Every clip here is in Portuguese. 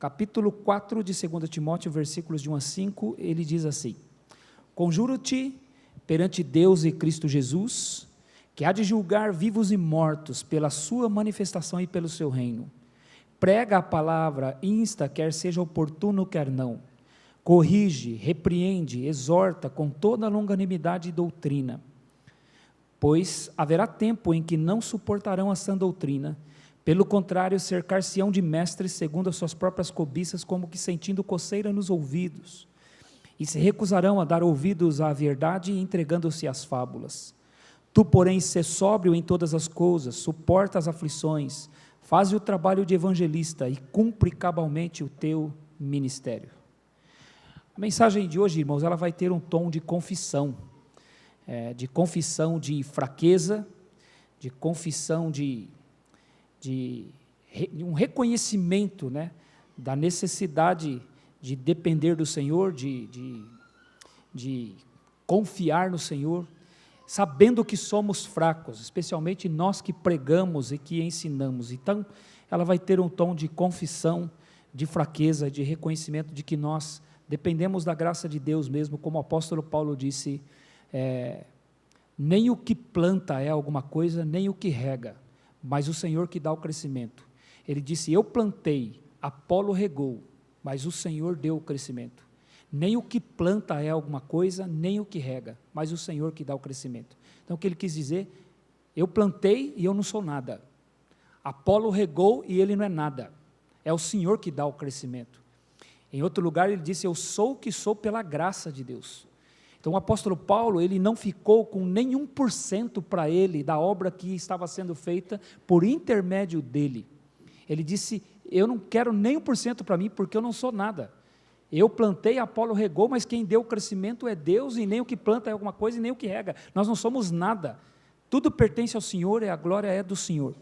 capítulo 4 de 2 Timóteo, versículos de 1 a 5, ele diz assim: conjuro-te perante Deus e Cristo Jesus, que há de julgar vivos e mortos pela sua manifestação e pelo seu reino. Prega a palavra, insta, quer seja oportuno, quer não. Corrige, repreende, exorta com toda longanimidade e doutrina. Pois haverá tempo em que não suportarão a sã doutrina, pelo contrário, cercar-se-ão de mestres segundo as suas próprias cobiças, como que sentindo coceira nos ouvidos, e se recusarão a dar ouvidos à verdade, entregando-se às fábulas. Tu, porém, sê sóbrio em todas as coisas, suporta as aflições, faze o trabalho de evangelista e cumpre cabalmente o teu ministério. A mensagem de hoje, irmãos, ela vai ter um tom de confissão de fraqueza, de confissão de um reconhecimento, né, da necessidade de depender do Senhor, de confiar no Senhor, sabendo que somos fracos, especialmente nós que pregamos e que ensinamos. Então, ela vai ter um tom de confissão, de fraqueza, de reconhecimento de que nós dependemos da graça de Deus mesmo, como o apóstolo Paulo disse, nem o que planta é alguma coisa, nem o que rega, mas o Senhor que dá o crescimento. Ele disse, eu plantei, Apolo regou, mas o Senhor deu o crescimento. Nem o que planta é alguma coisa, nem o que rega, mas o Senhor que dá o crescimento. Então, o que ele quis dizer? Eu plantei e eu não sou nada. Apolo regou e ele não é nada. É o Senhor que dá o crescimento. Em outro lugar, ele disse, eu sou o que sou pela graça de Deus. Então, o apóstolo Paulo, ele não ficou com nenhum por cento para ele, da obra que estava sendo feita por intermédio dele. Ele disse, eu não quero nem 1% para mim, porque eu não sou nada. Eu plantei, Apolo regou, mas quem deu o crescimento é Deus, e nem o que planta é alguma coisa, e nem o que rega. Nós não somos nada. Tudo pertence ao Senhor, e a glória é do Senhor.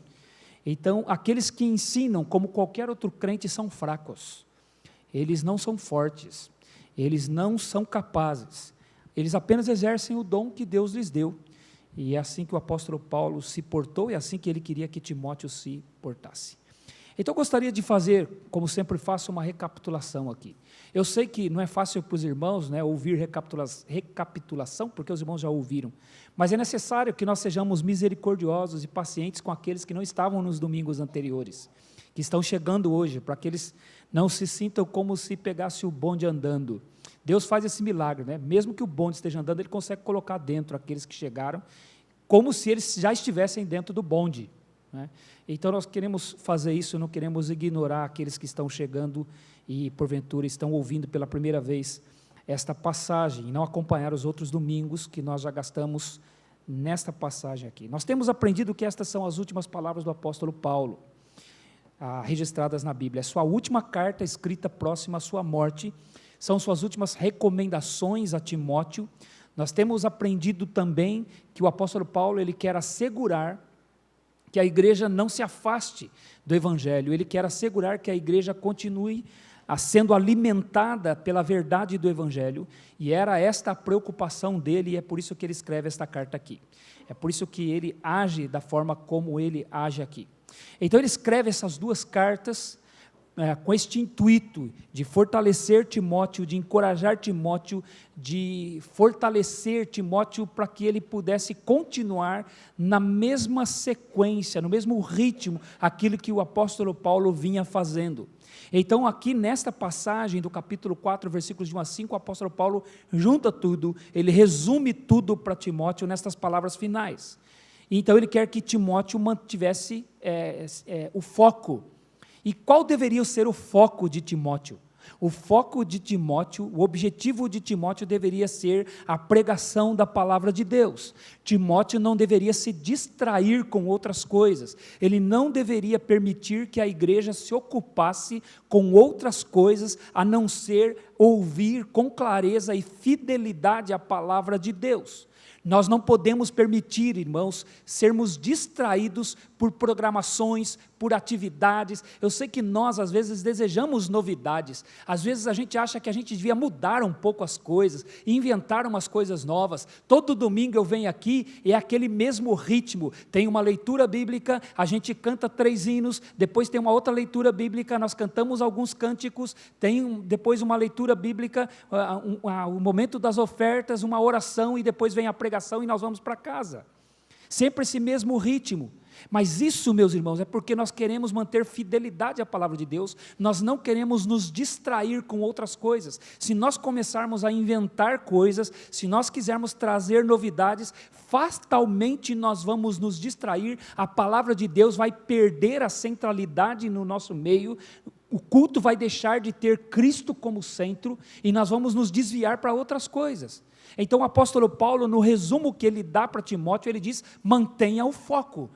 Então, aqueles que ensinam, como qualquer outro crente, são fracos. Eles não são fortes. Eles não são capazes. Eles apenas exercem o dom que Deus lhes deu. E é assim que o apóstolo Paulo se portou, e é assim que ele queria que Timóteo se portasse. Então, eu gostaria de fazer, como sempre faço, uma recapitulação aqui. Eu sei que não é fácil para os irmãos, né, ouvir recapitulação, porque os irmãos já ouviram, mas é necessário que nós sejamos misericordiosos e pacientes com aqueles que não estavam nos domingos anteriores, que estão chegando hoje, para que eles não se sintam como se pegasse o bonde andando. Deus faz esse milagre, né? Mesmo que o bonde esteja andando, Ele consegue colocar dentro aqueles que chegaram, como se eles já estivessem dentro do bonde, né? Então, nós queremos fazer isso, não queremos ignorar aqueles que estão chegando e, porventura, estão ouvindo pela primeira vez esta passagem, e não acompanhar os outros domingos que nós já gastamos nesta passagem aqui. Nós temos aprendido que estas são as últimas palavras do apóstolo Paulo, registradas na Bíblia. É sua última carta escrita próxima à sua morte, são suas últimas recomendações a Timóteo. Nós temos aprendido também que o apóstolo Paulo, ele quer assegurar que a igreja não se afaste do Evangelho, ele quer assegurar que a igreja continue sendo alimentada pela verdade do Evangelho, e era esta a preocupação dele, e é por isso que ele escreve esta carta aqui, é por isso que ele age da forma como ele age aqui. Então ele escreve essas duas cartas, com este intuito de fortalecer Timóteo, de encorajar Timóteo, de fortalecer Timóteo para que ele pudesse continuar na mesma sequência, no mesmo ritmo, aquilo que o apóstolo Paulo vinha fazendo. Então, aqui nesta passagem do capítulo 4, versículos de 1 a 5, o apóstolo Paulo junta tudo, ele resume tudo para Timóteo nestas palavras finais. Então, ele quer que Timóteo mantivesse o foco. E qual deveria ser o foco de Timóteo? O foco de Timóteo, o objetivo de Timóteo deveria ser a pregação da palavra de Deus. Timóteo não deveria se distrair com outras coisas. Ele não deveria permitir que a igreja se ocupasse com outras coisas, a não ser ouvir com clareza e fidelidade a palavra de Deus. Nós não podemos permitir, irmãos, sermos distraídos por programações, por atividades. Eu sei que nós, às vezes, desejamos novidades. Às vezes, a gente acha que a gente devia mudar um pouco as coisas, inventar umas coisas novas. Todo domingo eu venho aqui e é aquele mesmo ritmo. Tem uma leitura bíblica, a gente canta 3 hinos, depois tem uma outra leitura bíblica, nós cantamos alguns cânticos, tem depois uma leitura bíblica, o momento das ofertas, uma oração e depois vem a pregação e nós vamos para casa. Sempre esse mesmo ritmo. Mas isso, meus irmãos, é porque nós queremos manter fidelidade à palavra de Deus, nós não queremos nos distrair com outras coisas. Se nós começarmos a inventar coisas, se nós quisermos trazer novidades, fatalmente nós vamos nos distrair, a palavra de Deus vai perder a centralidade no nosso meio, o culto vai deixar de ter Cristo como centro, e nós vamos nos desviar para outras coisas. Então o apóstolo Paulo, no resumo que ele dá para Timóteo, ele diz, mantenha o foco.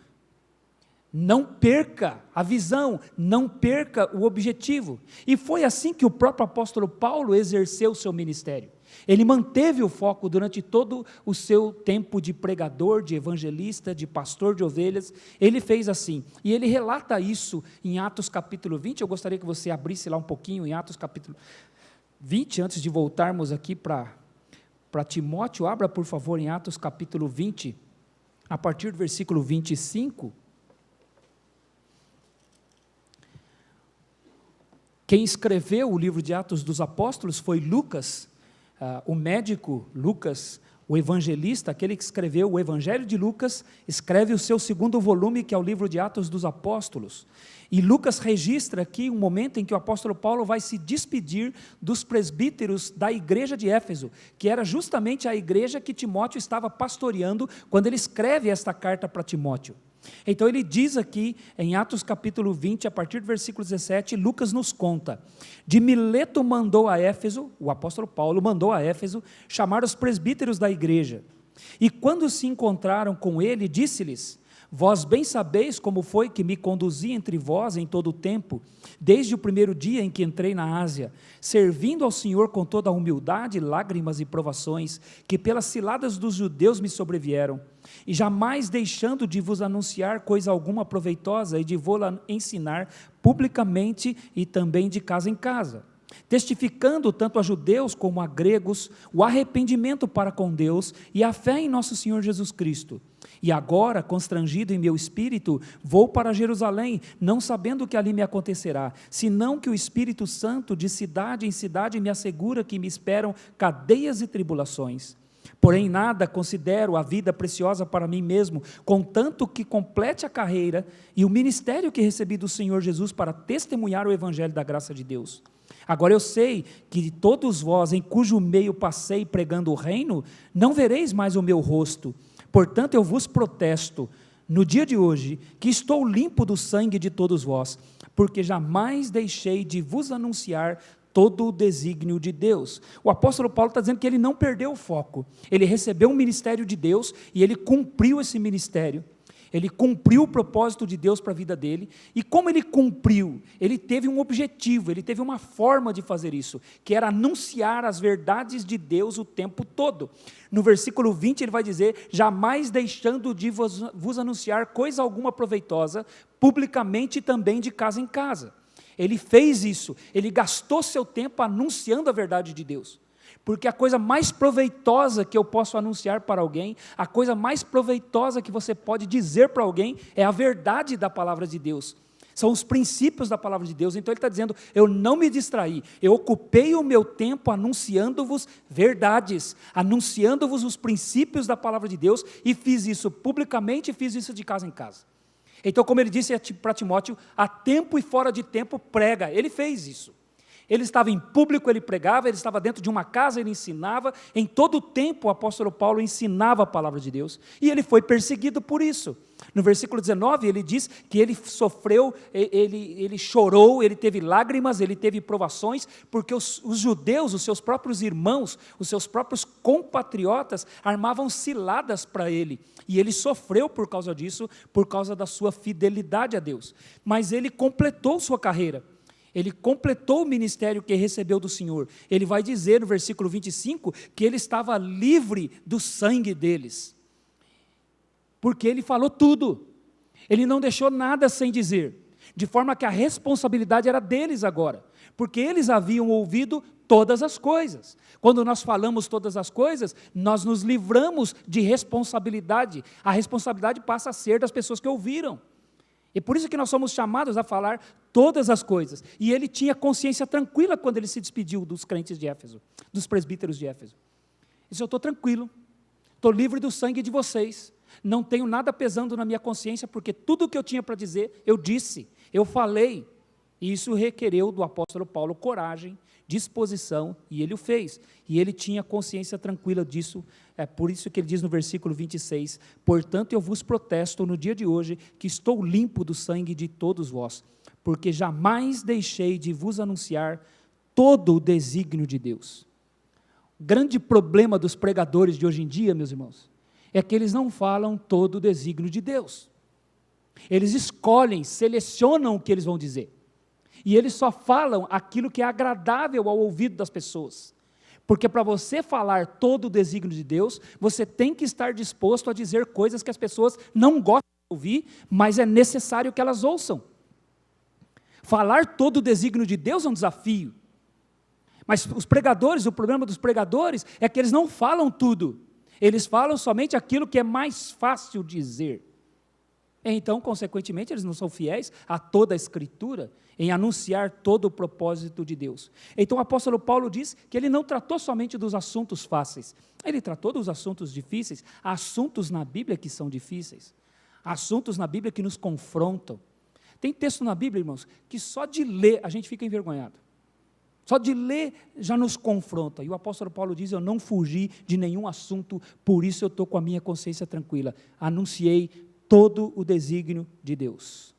Não perca a visão, não perca o objetivo. E foi assim que o próprio apóstolo Paulo exerceu o seu ministério. Ele manteve o foco durante todo o seu tempo de pregador, de evangelista, de pastor de ovelhas. Ele fez assim, e ele relata isso em Atos capítulo 20, eu gostaria que você abrisse lá um pouquinho em Atos capítulo 20, antes de voltarmos aqui para Timóteo. Abra por favor em Atos capítulo 20, a partir do versículo 25, quem escreveu o livro de Atos dos Apóstolos foi Lucas, o médico Lucas, o evangelista, aquele que escreveu o Evangelho de Lucas, escreve o seu 2º volume, que é o livro de Atos dos Apóstolos. E Lucas registra aqui um momento em que o apóstolo Paulo vai se despedir dos presbíteros da igreja de Éfeso, que era justamente a igreja que Timóteo estava pastoreando quando ele escreve esta carta para Timóteo. Então ele diz aqui em Atos capítulo 20, a partir do versículo 17, Lucas nos conta, de Mileto mandou a Éfeso, o apóstolo Paulo mandou a Éfeso, chamar os presbíteros da igreja, e quando se encontraram com ele, disse-lhes, vós bem sabeis como foi que me conduzi entre vós em todo o tempo, desde o primeiro dia em que entrei na Ásia, servindo ao Senhor com toda a humildade, lágrimas e provações, que pelas ciladas dos judeus me sobrevieram, e jamais deixando de vos anunciar coisa alguma proveitosa e de vou-la ensinar publicamente e também de casa em casa, testificando tanto a judeus como a gregos o arrependimento para com Deus e a fé em nosso Senhor Jesus Cristo. E agora, constrangido em meu espírito, vou para Jerusalém, não sabendo o que ali me acontecerá, senão que o Espírito Santo de cidade em cidade me assegura que me esperam cadeias e tribulações. Porém nada considero a vida preciosa para mim mesmo, contanto que complete a carreira e o ministério que recebi do Senhor Jesus para testemunhar o evangelho da graça de Deus. Agora eu sei que de todos vós, em cujo meio passei pregando o reino, não vereis mais o meu rosto. Portanto eu vos protesto, no dia de hoje, que estou limpo do sangue de todos vós, porque jamais deixei de vos anunciar todo o desígnio de Deus. O apóstolo Paulo está dizendo que ele não perdeu o foco, ele recebeu um ministério de Deus e ele cumpriu esse ministério, ele cumpriu o propósito de Deus para a vida dele, e como ele cumpriu, ele teve um objetivo, ele teve uma forma de fazer isso, que era anunciar as verdades de Deus o tempo todo. No versículo 20 ele vai dizer, jamais deixando de vos anunciar coisa alguma proveitosa, publicamente também de casa em casa. Ele fez isso, ele gastou seu tempo anunciando a verdade de Deus, porque a coisa mais proveitosa que eu posso anunciar para alguém, a coisa mais proveitosa que você pode dizer para alguém, é a verdade da palavra de Deus, são os princípios da palavra de Deus. Então ele está dizendo, eu não me distraí, eu ocupei o meu tempo anunciando-vos verdades, anunciando-vos os princípios da palavra de Deus, e fiz isso publicamente, e fiz isso de casa em casa. Então, como ele disse para Timóteo, a tempo e fora de tempo prega. Ele fez isso. Ele estava em público, ele pregava, ele estava dentro de uma casa, ele ensinava. Em todo o tempo o apóstolo Paulo ensinava a palavra de Deus. E ele foi perseguido por isso. No versículo 19 ele diz que ele sofreu, ele chorou, ele teve lágrimas, ele teve provações, porque os judeus, os seus próprios irmãos, os seus próprios compatriotas, armavam ciladas para ele. E ele sofreu por causa disso, por causa da sua fidelidade a Deus. Mas ele completou sua carreira. Ele completou o ministério que recebeu do Senhor. Ele vai dizer no versículo 25 que ele estava livre do sangue deles. Porque ele falou tudo. Ele não deixou nada sem dizer. De forma que a responsabilidade era deles agora. Porque eles haviam ouvido todas as coisas. Quando nós falamos todas as coisas, nós nos livramos de responsabilidade. A responsabilidade passa a ser das pessoas que ouviram. E por isso que nós somos chamados a falar todas as coisas. E ele tinha consciência tranquila quando ele se despediu dos crentes de Éfeso, dos presbíteros de Éfeso. Ele disse: eu estou tranquilo, estou livre do sangue de vocês, não tenho nada pesando na minha consciência, porque tudo o que eu tinha para dizer, eu disse, eu falei. E isso requereu do apóstolo Paulo coragem, disposição, e ele o fez. E ele tinha consciência tranquila disso. É por isso que ele diz no versículo 26, portanto eu vos protesto no dia de hoje, que estou limpo do sangue de todos vós, porque jamais deixei de vos anunciar todo o desígnio de Deus. O grande problema dos pregadores de hoje em dia, meus irmãos, é que eles não falam todo o desígnio de Deus. Eles escolhem, selecionam o que eles vão dizer. E eles só falam aquilo que é agradável ao ouvido das pessoas. Porque para você falar todo o desígnio de Deus, você tem que estar disposto a dizer coisas que as pessoas não gostam de ouvir, mas é necessário que elas ouçam. Falar todo o desígnio de Deus é um desafio. Mas os pregadores, o problema dos pregadores é que eles não falam tudo. Eles falam somente aquilo que é mais fácil dizer. Então, consequentemente, eles não são fiéis a toda a Escritura, em anunciar todo o propósito de Deus. Então, o apóstolo Paulo diz que ele não tratou somente dos assuntos fáceis, ele tratou dos assuntos difíceis, assuntos na Bíblia que são difíceis, assuntos na Bíblia que nos confrontam. Tem texto na Bíblia, irmãos, que só de ler a gente fica envergonhado. Só de ler já nos confronta. E o apóstolo Paulo diz: eu não fugi de nenhum assunto, por isso eu estou com a minha consciência tranquila. Anunciei todo o desígnio de Deus.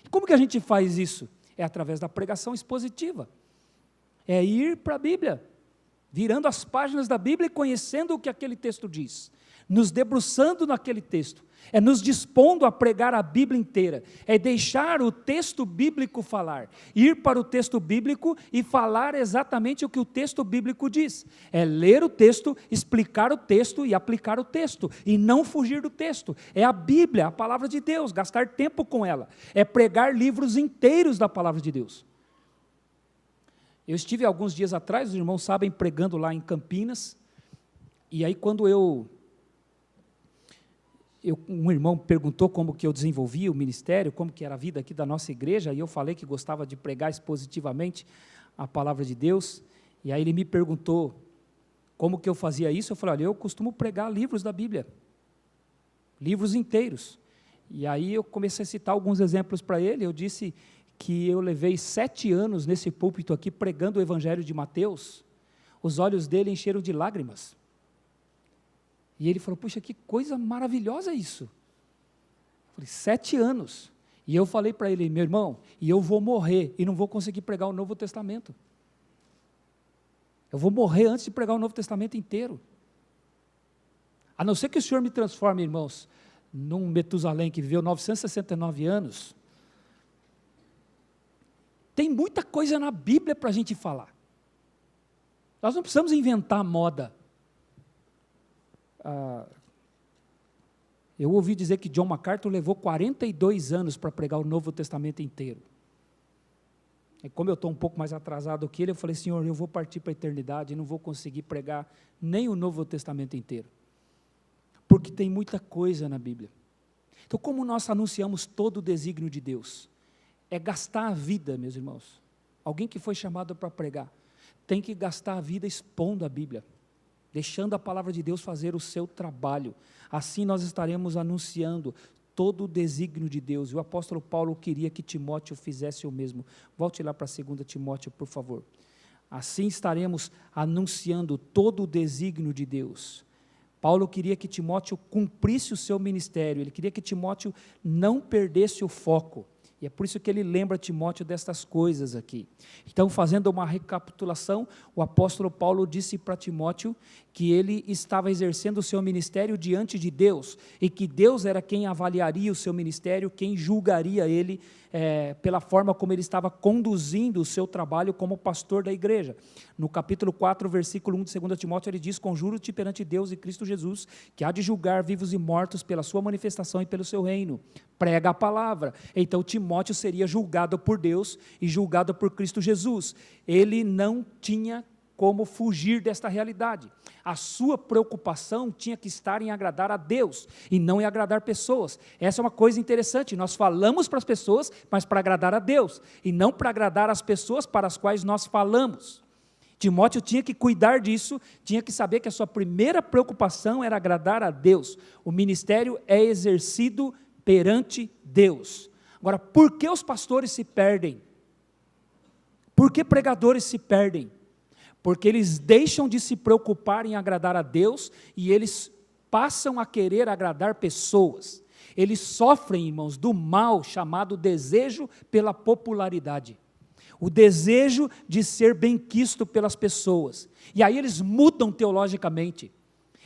Como que a gente faz isso? É através da pregação expositiva. É ir para a Bíblia, virando as páginas da Bíblia e conhecendo o que aquele texto diz, nos debruçando naquele texto, é nos dispondo a pregar a Bíblia inteira, é deixar o texto bíblico falar, ir para o texto bíblico e falar exatamente o que o texto bíblico diz, é ler o texto, explicar o texto e aplicar o texto, e não fugir do texto, é a Bíblia, a palavra de Deus, gastar tempo com ela, é pregar livros inteiros da palavra de Deus. Eu estive alguns dias atrás, os irmãos sabem, pregando lá em Campinas, e aí quando um irmão perguntou como que eu desenvolvia o ministério, como que era a vida aqui da nossa igreja, e eu falei que gostava de pregar expositivamente a palavra de Deus, e aí ele me perguntou como que eu fazia isso. Eu falei: olha, eu costumo pregar livros da Bíblia, livros inteiros. E aí eu comecei a citar alguns exemplos para ele. Eu disse que eu levei 7 anos nesse púlpito aqui pregando o Evangelho de Mateus, os olhos dele encheram de lágrimas. E ele falou: puxa, que coisa maravilhosa isso. Eu falei: 7 anos. E eu falei para ele: meu irmão, e eu vou morrer e não vou conseguir pregar o Novo Testamento. Eu vou morrer antes de pregar o Novo Testamento inteiro. A não ser que o Senhor me transforme, irmãos, num Metusalém que viveu 969 anos. Tem muita coisa na Bíblia para a gente falar. Nós não precisamos inventar moda. Eu ouvi dizer que John MacArthur levou 42 anos para pregar o Novo Testamento inteiro. E como eu estou um pouco mais atrasado que ele, eu falei: Senhor, eu vou partir para a eternidade e não vou conseguir pregar nem o Novo Testamento inteiro. Porque tem muita coisa na Bíblia. Então, como nós anunciamos todo o desígnio de Deus? É gastar a vida, meus irmãos. Alguém que foi chamado para pregar, tem que gastar a vida expondo a Bíblia, deixando a palavra de Deus fazer o seu trabalho. Assim nós estaremos anunciando todo o desígnio de Deus. E o apóstolo Paulo queria que Timóteo fizesse o mesmo. Volte lá para 2 Timóteo, por favor. Assim estaremos anunciando todo o desígnio de Deus. Paulo queria que Timóteo cumprisse o seu ministério, ele queria que Timóteo não perdesse o foco. E é por isso que ele lembra Timóteo destas coisas aqui. Então, fazendo uma recapitulação, o apóstolo Paulo disse para Timóteo que ele estava exercendo o seu ministério diante de Deus, e que Deus era quem avaliaria o seu ministério, quem julgaria ele pela forma como ele estava conduzindo o seu trabalho como pastor da igreja. No capítulo 4, versículo 1 de 2 Timóteo, ele diz: conjuro-te perante Deus e Cristo Jesus, que há de julgar vivos e mortos pela sua manifestação e pelo seu reino. Prega a palavra. Então Timóteo seria julgado por Deus e julgado por Cristo Jesus. Ele não tinha como fugir desta realidade. A sua preocupação tinha que estar em agradar a Deus e não em agradar pessoas. Essa é uma coisa interessante, nós falamos para as pessoas, mas para agradar a Deus, e não para agradar as pessoas para as quais nós falamos. Timóteo tinha que cuidar disso, tinha que saber que a sua primeira preocupação era agradar a Deus. O ministério é exercido perante Deus. Agora, por que os pastores se perdem? Por que pregadores se perdem? Porque eles deixam de se preocupar em agradar a Deus e eles passam a querer agradar pessoas. Eles sofrem, irmãos, do mal chamado desejo pela popularidade. O desejo de ser benquisto pelas pessoas. E aí eles mudam teologicamente.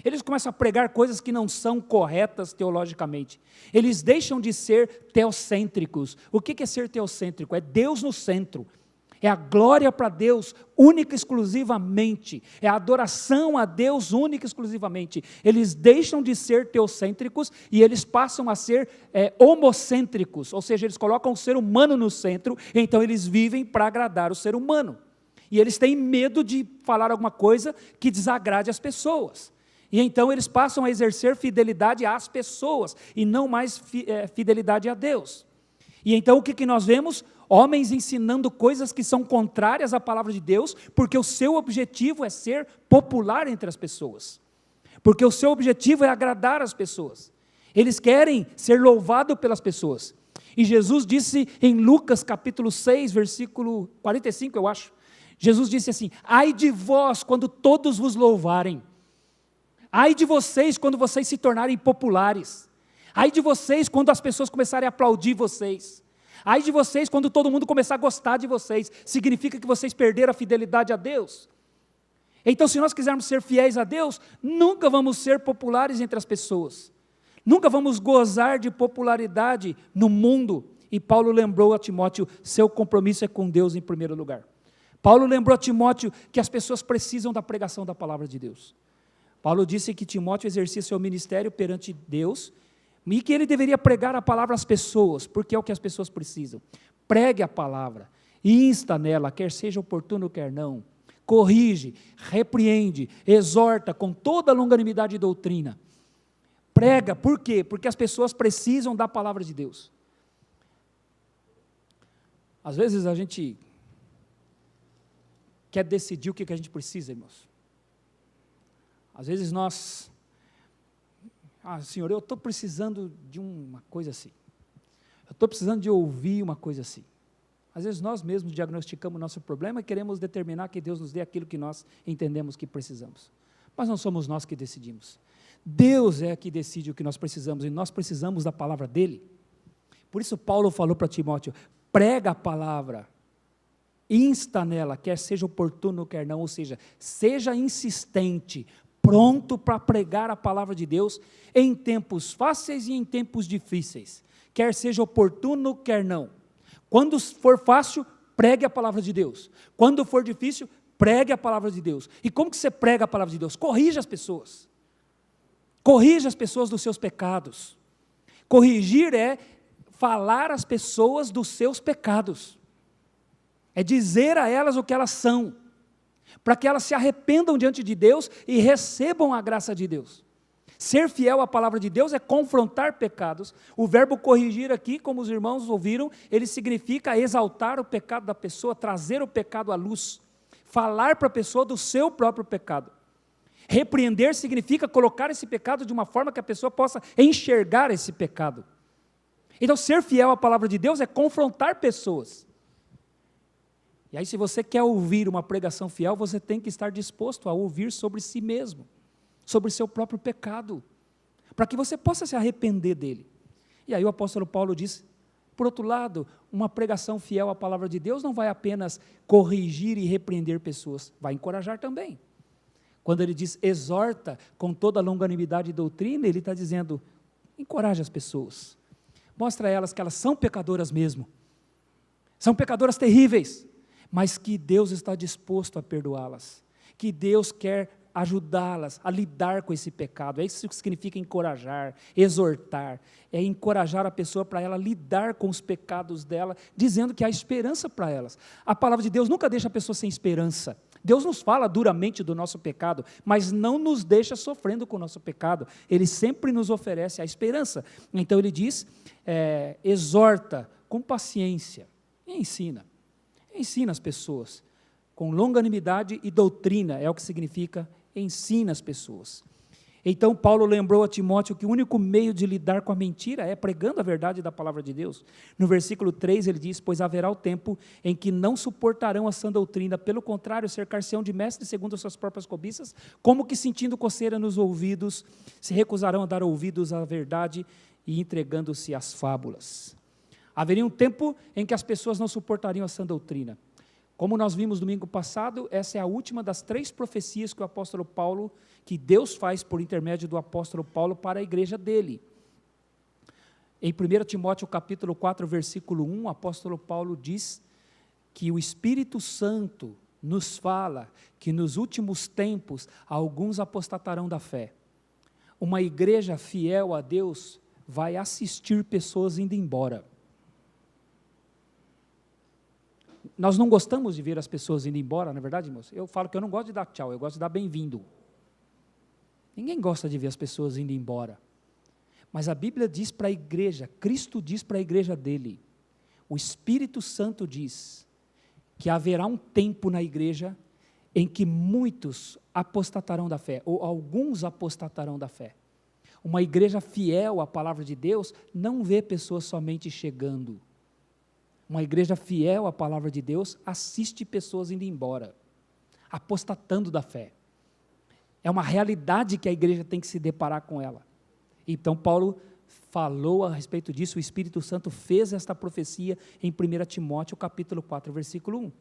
Eles começam a pregar coisas que não são corretas teologicamente. Eles deixam de ser teocêntricos. O que é ser teocêntrico? É Deus no centro. É a glória para Deus, única e exclusivamente. É a adoração a Deus, única e exclusivamente. Eles deixam de ser teocêntricos e eles passam a ser homocêntricos. Ou seja, eles colocam o ser humano no centro, então eles vivem para agradar o ser humano. E eles têm medo de falar alguma coisa que desagrade as pessoas. E então eles passam a exercer fidelidade às pessoas e não mais fidelidade a Deus. E então o que nós vemos? Homens ensinando coisas que são contrárias à palavra de Deus, porque o seu objetivo é ser popular entre as pessoas. Porque o seu objetivo é agradar as pessoas. Eles querem ser louvados pelas pessoas. E Jesus disse em Lucas capítulo 6, versículo 45, eu acho. Jesus disse assim: ai de vós quando todos vos louvarem. Ai de vocês quando vocês se tornarem populares. Ai de vocês quando as pessoas começarem a aplaudir vocês. Ai de vocês quando todo mundo começar a gostar de vocês. Significa que vocês perderam a fidelidade a Deus. Então, se nós quisermos ser fiéis a Deus, nunca vamos ser populares entre as pessoas. Nunca vamos gozar de popularidade no mundo. E Paulo lembrou a Timóteo, seu compromisso é com Deus em primeiro lugar. Paulo lembrou a Timóteo que as pessoas precisam da pregação da palavra de Deus. Paulo disse que Timóteo exercia seu ministério perante Deus, e que ele deveria pregar a palavra às pessoas, porque é o que as pessoas precisam. Pregue a palavra, insta nela, quer seja oportuno, quer não. Corrige, repreende, exorta com toda a longanimidade e doutrina. Prega, por quê? Porque as pessoas precisam da palavra de Deus. Às vezes a gente quer decidir o que a gente precisa, irmãos. Às vezes nós... Senhor, eu estou precisando de uma coisa assim. Eu estou precisando de ouvir uma coisa assim. Às vezes nós mesmos diagnosticamos o nosso problema e queremos determinar que Deus nos dê aquilo que nós entendemos que precisamos. Mas não somos nós que decidimos. Deus é que decide o que nós precisamos e nós precisamos da palavra dEle. Por isso Paulo falou para Timóteo, prega a palavra, insta nela, quer seja oportuno, quer não, ou seja, seja insistente, pronto para pregar a palavra de Deus em tempos fáceis e em tempos difíceis, quer seja oportuno, quer não. Quando for fácil, pregue a palavra de Deus. Quando for difícil, pregue a palavra de Deus. E como que você prega a palavra de Deus? Corrija as pessoas. Corrija as pessoas dos seus pecados. Corrigir é falar às pessoas dos seus pecados. É dizer a elas o que elas são, para que elas se arrependam diante de Deus e recebam a graça de Deus. Ser fiel à palavra de Deus é confrontar pecados. O verbo corrigir aqui, como os irmãos ouviram, ele significa exaltar o pecado da pessoa, trazer o pecado à luz, falar para a pessoa do seu próprio pecado. Repreender significa colocar esse pecado de uma forma que a pessoa possa enxergar esse pecado. Então, ser fiel à palavra de Deus é confrontar pessoas. E aí, se você quer ouvir uma pregação fiel, você tem que estar disposto a ouvir sobre si mesmo, sobre seu próprio pecado, para que você possa se arrepender dele. E aí o apóstolo Paulo diz, por outro lado, uma pregação fiel à palavra de Deus não vai apenas corrigir e repreender pessoas, vai encorajar também. Quando ele diz, exorta com toda a longanimidade e doutrina, ele está dizendo, encoraja as pessoas, mostra a elas que elas são pecadoras mesmo, São pecadoras terríveis, mas que Deus está disposto a perdoá-las, que Deus quer ajudá-las a lidar com esse pecado. É isso que significa encorajar, exortar, é encorajar a pessoa para ela lidar com os pecados dela, dizendo que há esperança para elas. A palavra de Deus nunca deixa a pessoa sem esperança. Deus nos fala duramente do nosso pecado, mas não nos deixa sofrendo com o nosso pecado. Ele sempre nos oferece a esperança. Então ele diz, exorta com paciência e ensina as pessoas com longanimidade e doutrina, é o que significa ensina as pessoas. Então Paulo lembrou a Timóteo que o único meio de lidar com a mentira é pregando a verdade da palavra de Deus. No versículo 3 ele diz, pois haverá o tempo em que não suportarão a sã doutrina, pelo contrário, cercar-se-ão de mestres segundo as suas próprias cobiças, como que sentindo coceira nos ouvidos, se recusarão a dar ouvidos à verdade e entregando-se às fábulas. Haveria um tempo em que as pessoas não suportariam a sã doutrina. Como nós vimos domingo passado, essa é a última das 3 profecias que o apóstolo Paulo, que Deus faz por intermédio do apóstolo Paulo para a igreja dele. Em 1 Timóteo capítulo 4, versículo 1, o apóstolo Paulo diz que o Espírito Santo nos fala que nos últimos tempos alguns apostatarão da fé. Uma igreja fiel a Deus vai assistir pessoas indo embora. Nós não gostamos de ver as pessoas indo embora, não é verdade, moço? Eu falo que eu não gosto de dar tchau, eu gosto de dar bem-vindo. Ninguém gosta de ver as pessoas indo embora. Mas a Bíblia diz para a igreja, Cristo diz para a igreja dele, o Espírito Santo diz que haverá um tempo na igreja em que muitos apostatarão da fé, ou alguns apostatarão da fé. Uma igreja fiel à palavra de Deus não vê pessoas somente chegando. Uma igreja fiel à palavra de Deus assiste pessoas indo embora, apostatando da fé. É uma realidade que a igreja tem que se deparar com ela. Então Paulo falou a respeito disso, o Espírito Santo fez esta profecia em 1 Timóteo capítulo 4, versículo 1.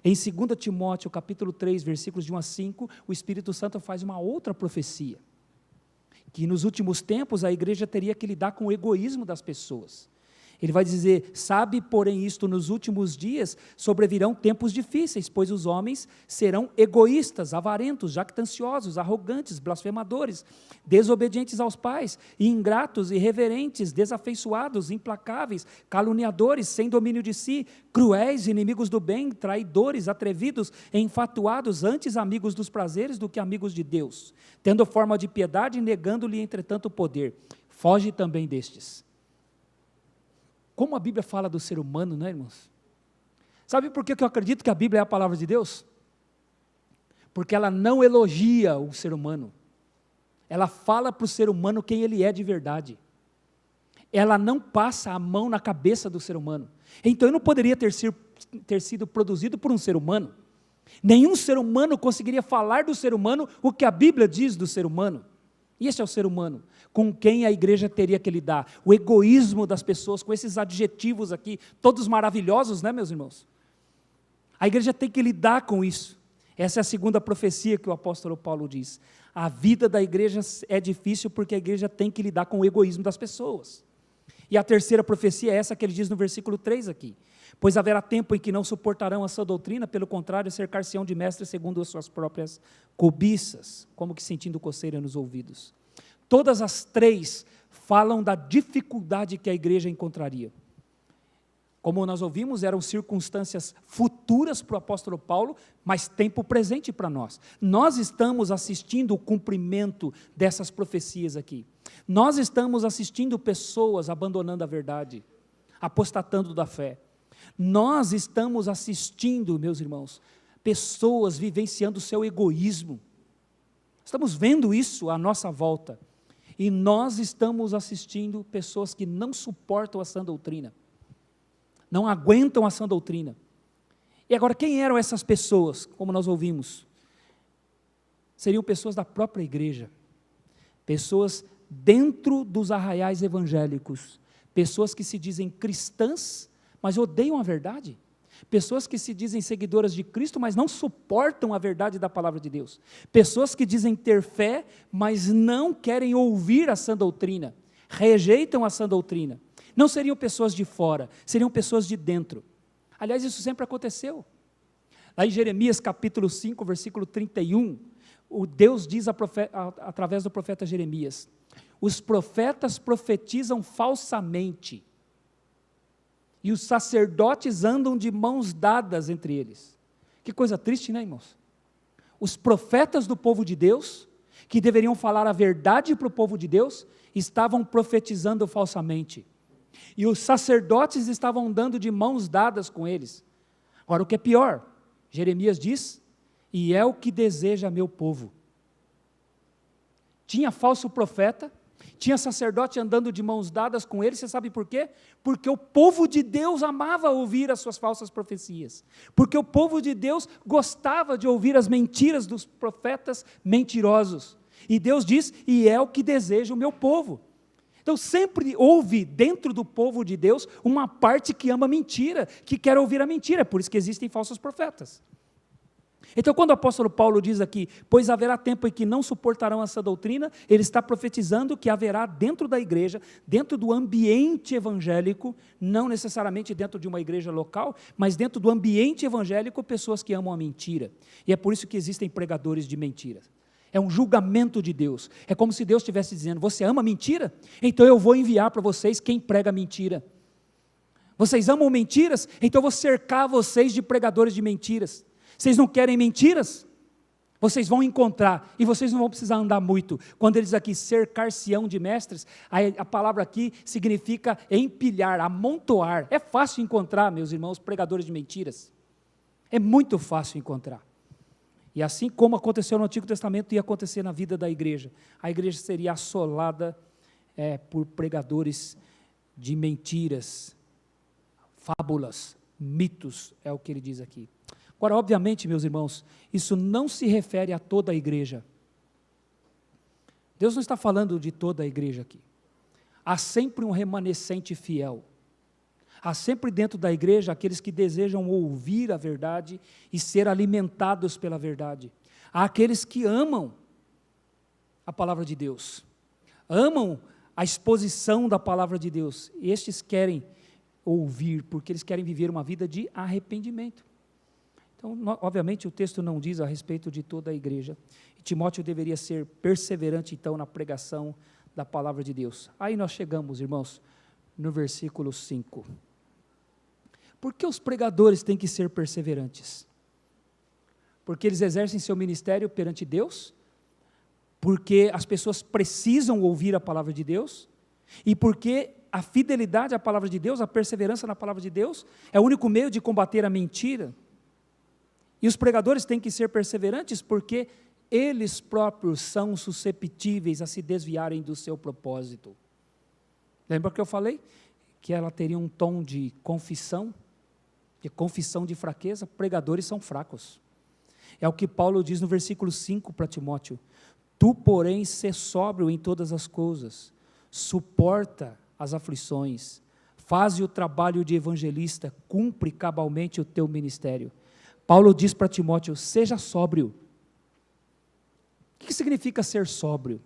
Em 2 Timóteo capítulo 3, versículos de 1 a 5, o Espírito Santo faz uma outra profecia, que nos últimos tempos a igreja teria que lidar com o egoísmo das pessoas. Ele vai dizer, sabe, porém, isto nos últimos dias sobrevirão tempos difíceis, pois os homens serão egoístas, avarentos, jactanciosos, arrogantes, blasfemadores, desobedientes aos pais, ingratos, irreverentes, desafeiçoados, implacáveis, caluniadores, sem domínio de si, cruéis, inimigos do bem, traidores, atrevidos, enfatuados, antes amigos dos prazeres do que amigos de Deus, tendo forma de piedade, negando-lhe, entretanto, o poder. Foge também destes. Como a Bíblia fala do ser humano, não é, irmãos? Sabe por que eu acredito que a Bíblia é a palavra de Deus? Porque ela não elogia o ser humano. Ela fala para o ser humano quem ele é de verdade. Ela não passa a mão na cabeça do ser humano. Então eu não poderia ter sido produzido por um ser humano. Nenhum ser humano conseguiria falar do ser humano o que a Bíblia diz do ser humano. E esse é o ser humano, com quem a igreja teria que lidar. O egoísmo das pessoas, com esses adjetivos aqui, todos maravilhosos, né, meus irmãos? A igreja tem que lidar com isso. Essa é a segunda profecia que o apóstolo Paulo diz. A vida da igreja é difícil porque a igreja tem que lidar com o egoísmo das pessoas. E a terceira profecia é essa que ele diz no versículo 3 aqui. Pois haverá tempo em que não suportarão a sua doutrina, pelo contrário, cercar-se-ão de mestres segundo as suas próprias cobiças, como que sentindo coceira nos ouvidos. Todas as 3 falam da dificuldade que a igreja encontraria. Como nós ouvimos, eram circunstâncias futuras para o apóstolo Paulo, mas tempo presente para nós. Nós estamos assistindo o cumprimento dessas profecias aqui. Nós estamos assistindo pessoas abandonando a verdade, apostatando da fé. Nós estamos assistindo, meus irmãos, pessoas vivenciando o seu egoísmo. Estamos vendo isso à nossa volta. E nós estamos assistindo pessoas que não suportam a sã doutrina. Não aguentam a sã doutrina. E agora, quem eram essas pessoas, como nós ouvimos? Seriam pessoas da própria igreja. Pessoas dentro dos arraiais evangélicos. Pessoas que se dizem cristãs, mas odeiam a verdade. Pessoas que se dizem seguidoras de Cristo, mas não suportam a verdade da palavra de Deus. Pessoas que dizem ter fé, mas não querem ouvir a sã doutrina. Rejeitam a sã doutrina. Não seriam pessoas de fora, seriam pessoas de dentro. Aliás, isso sempre aconteceu. Lá em Jeremias capítulo 5, versículo 31, o Deus diz através do profeta Jeremias: os profetas profetizam falsamente, e os sacerdotes andam de mãos dadas entre eles. Que coisa triste, né, irmãos? Os profetas do povo de Deus, que deveriam falar a verdade para o povo de Deus, estavam profetizando falsamente. E os sacerdotes estavam andando de mãos dadas com eles. Agora, o que é pior, Jeremias diz: e é o que deseja meu povo. Tinha falso profeta, tinha sacerdote andando de mãos dadas com ele. Você sabe por quê? Porque o povo de Deus amava ouvir as suas falsas profecias, porque o povo de Deus gostava de ouvir as mentiras dos profetas mentirosos, e Deus diz: e é o que deseja o meu povo. Então sempre houve dentro do povo de Deus uma parte que ama mentira, que quer ouvir a mentira, é por isso que existem falsos profetas. Então, quando o apóstolo Paulo diz aqui: pois haverá tempo em que não suportarão essa doutrina, ele está profetizando que haverá dentro da igreja, dentro do ambiente evangélico, não necessariamente dentro de uma igreja local, mas dentro do ambiente evangélico, pessoas que amam a mentira. E é por isso que existem pregadores de mentiras. É um julgamento de Deus. É como se Deus estivesse dizendo: você ama mentira? Então eu vou enviar para vocês quem prega mentira. Vocês amam mentiras? Então eu vou cercar vocês de pregadores de mentiras. Vocês não querem mentiras? Vocês vão encontrar, e vocês não vão precisar andar muito. Quando ele diz aqui, cercar-se-ão de mestres, a palavra aqui significa empilhar, amontoar. É fácil encontrar, meus irmãos, pregadores de mentiras. É muito fácil encontrar. E assim como aconteceu no Antigo Testamento, ia acontecer na vida da igreja. A igreja seria assolada por pregadores de mentiras, fábulas, mitos, é o que ele diz aqui. Agora, obviamente, meus irmãos, isso não se refere a toda a igreja. Deus não está falando de toda a igreja aqui. Há sempre um remanescente fiel. Há sempre dentro da igreja aqueles que desejam ouvir a verdade e ser alimentados pela verdade. Há aqueles que amam a palavra de Deus, amam a exposição da palavra de Deus. Estes querem ouvir, porque eles querem viver uma vida de arrependimento. Então, obviamente, o texto não diz a respeito de toda a igreja. E Timóteo deveria ser perseverante, então, na pregação da palavra de Deus. Aí nós chegamos, irmãos, no versículo 5. Por que os pregadores têm que ser perseverantes? Porque eles exercem seu ministério perante Deus? Porque as pessoas precisam ouvir a palavra de Deus? E porque a fidelidade à palavra de Deus, a perseverança na palavra de Deus, é o único meio de combater a mentira? E os pregadores têm que ser perseverantes porque eles próprios são susceptíveis a se desviarem do seu propósito. Lembra que eu falei? Que ela teria um tom de confissão de fraqueza. Pregadores são fracos. É o que Paulo diz no versículo 5 para Timóteo: tu, porém, sê sóbrio em todas as coisas, suporta as aflições, faze o trabalho de evangelista, cumpre cabalmente o teu ministério. Paulo diz para Timóteo: seja sóbrio. O que significa ser sóbrio?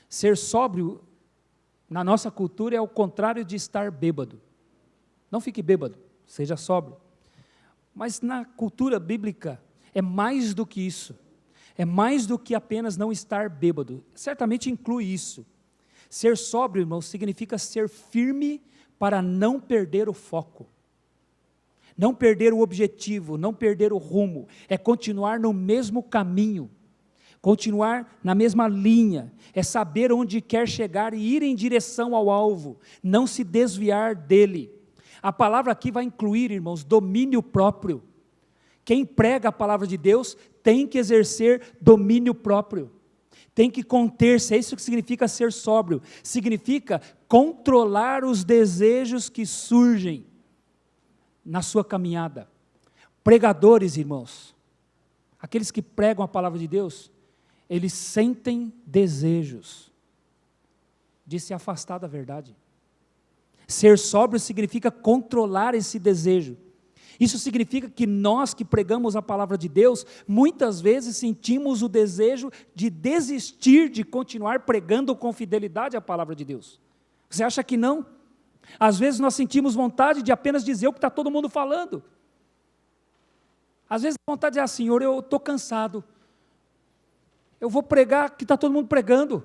Ser sóbrio, na nossa cultura, é o contrário de estar bêbado. Não fique bêbado, seja sóbrio. Mas na cultura bíblica, é mais do que isso. É mais do que apenas não estar bêbado. Certamente inclui isso. Ser sóbrio, irmão, significa ser firme para não perder o foco. Não perder o objetivo, não perder o rumo, é continuar no mesmo caminho, continuar na mesma linha, é saber onde quer chegar e ir em direção ao alvo, não se desviar dele. A palavra aqui vai incluir, irmãos, domínio próprio. Quem prega a palavra de Deus tem que exercer domínio próprio, tem que conter-se. É isso que significa ser sóbrio, significa controlar os desejos que surgem na sua caminhada. Pregadores, irmãos, aqueles que pregam a palavra de Deus, eles sentem desejos de se afastar da verdade. Ser sóbrio significa controlar esse desejo. Isso significa que nós que pregamos a palavra de Deus, muitas vezes sentimos o desejo de desistir de continuar pregando com fidelidade a palavra de Deus. Você acha que não? Às vezes nós sentimos vontade de apenas dizer o que está todo mundo falando. Às vezes a vontade é assim: Senhor, eu estou cansado. Eu vou pregar o que está todo mundo pregando.